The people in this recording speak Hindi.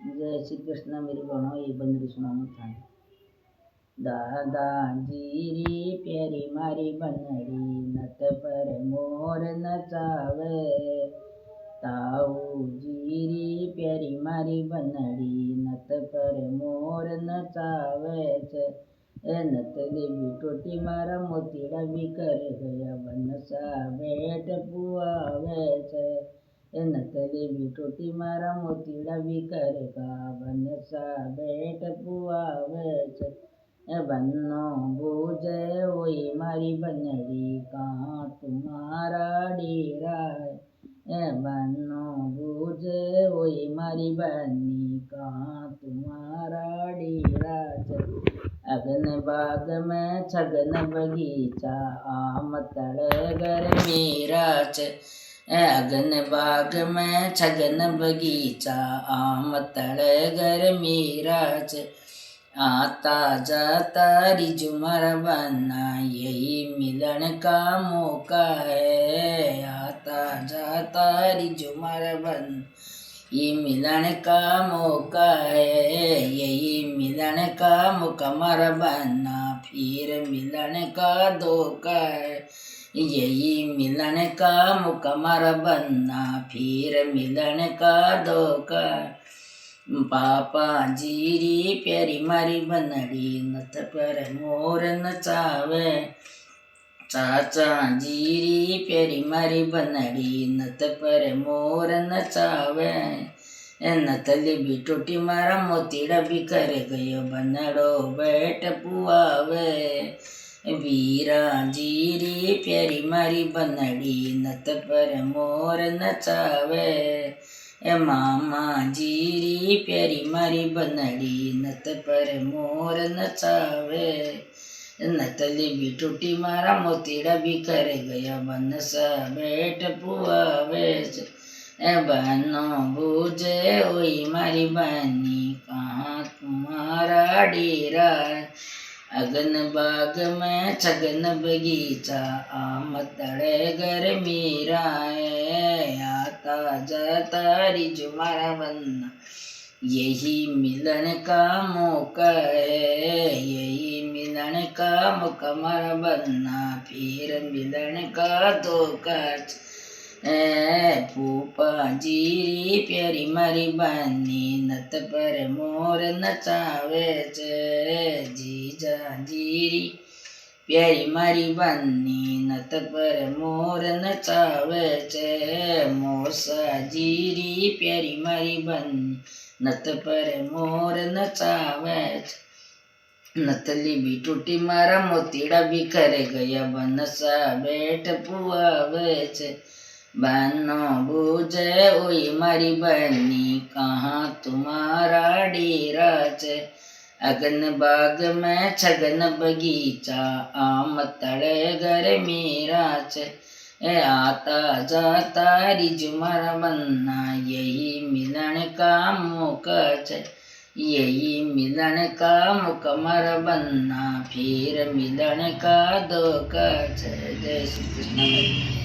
जय श्री कृष्ण। मेरे बहनों ये बंदरी सुनाऊँ था। दादाजी री प्यारी मारी बनड़ी नत पर मोर नचावे। ताऊ जी री प्यारी मारी बनड़ी नत पर मोर नचावे छे। ए नत देवी टोटी मारा मोतीड़ा भी कर गया बनसा बेट पुआवे छे। ए नत देवी टोटी मारा मोतीड़ा भी करेगा बनसा बेट पुआवे छे। ए बन्नो बूझे ओई मारी बनड़ी कहाँ तुम्हारा डेरा है। ए बन्नो बूझे ओई मारी बन्नी कहाँ तुम्हारा डेरा है। अगन बाग में छगन बगीचा आम तड़े घर मेरा छे। अगन बाग में छगन बगीचा आम तड़े घर मेरा छे। आता जाता रिजुमर बना यही मिलन का मौका है। आता जाता रिजुमर बन ये मिलन का मौका है। यही मिलन का मुकमर बनना फिर मिलन का धोखा है। यही मिलन का मुकमर बनना फिर मिलन का धोखा। पापा जीरी प्यारी मारी बनड़ी नत पर मोर नचावे। चाचा जीरी प्यारी मारी बनड़ी नत पर मोर नचावे। नतली भी टूटी मारा मोतीड़ा भी कर गयो बनड़ो बैठ पुआवे। वीरा जीरी प्यारी मारी बनड़ी नत पर मोर नचावे। मामा जीरी प्यारी मारी बनड़ी नत पर मोर नचावे। नतली भी टूटी मारा मोतीड़ा भी कर गया बनसा बेट पुआवे। बनो बूझे ओई मारी बनी कहाँ तुम्हारा डेरा है। अगन बाग में छगन बगीचा आम तड़े घर मेरा है। आता जाता रिजुमारा बनना यही मिलन का मौका है। यही मिलन का मुकमर बनना फिर मिलन का धोखा। फूफा जीरी प्यारी मारी बनी नत पर मोर नचावे छे। जीजा जीरी प्यारी मारी बनी नत पर मोर नचावे छे। मौसा जीरी प्यारी मारी बनी नत पर मोर नचावे छे। नतली भी टूटी मारा मोतीड़ा भी कर गया बनसा बेट पुआवे छे। बनो बूझे ओई मारी बनी कहाँ तुम्हारा डेरा छे। अगन बाग में छगन बगीचा आम तड़े घर मेरा छे। आता जाता रिजुमर बनना यही मिलन का मौका छे। यही मिलन का मुकमर बनना फिर मिलन का धोखा छे। जय श्री कृष्ण।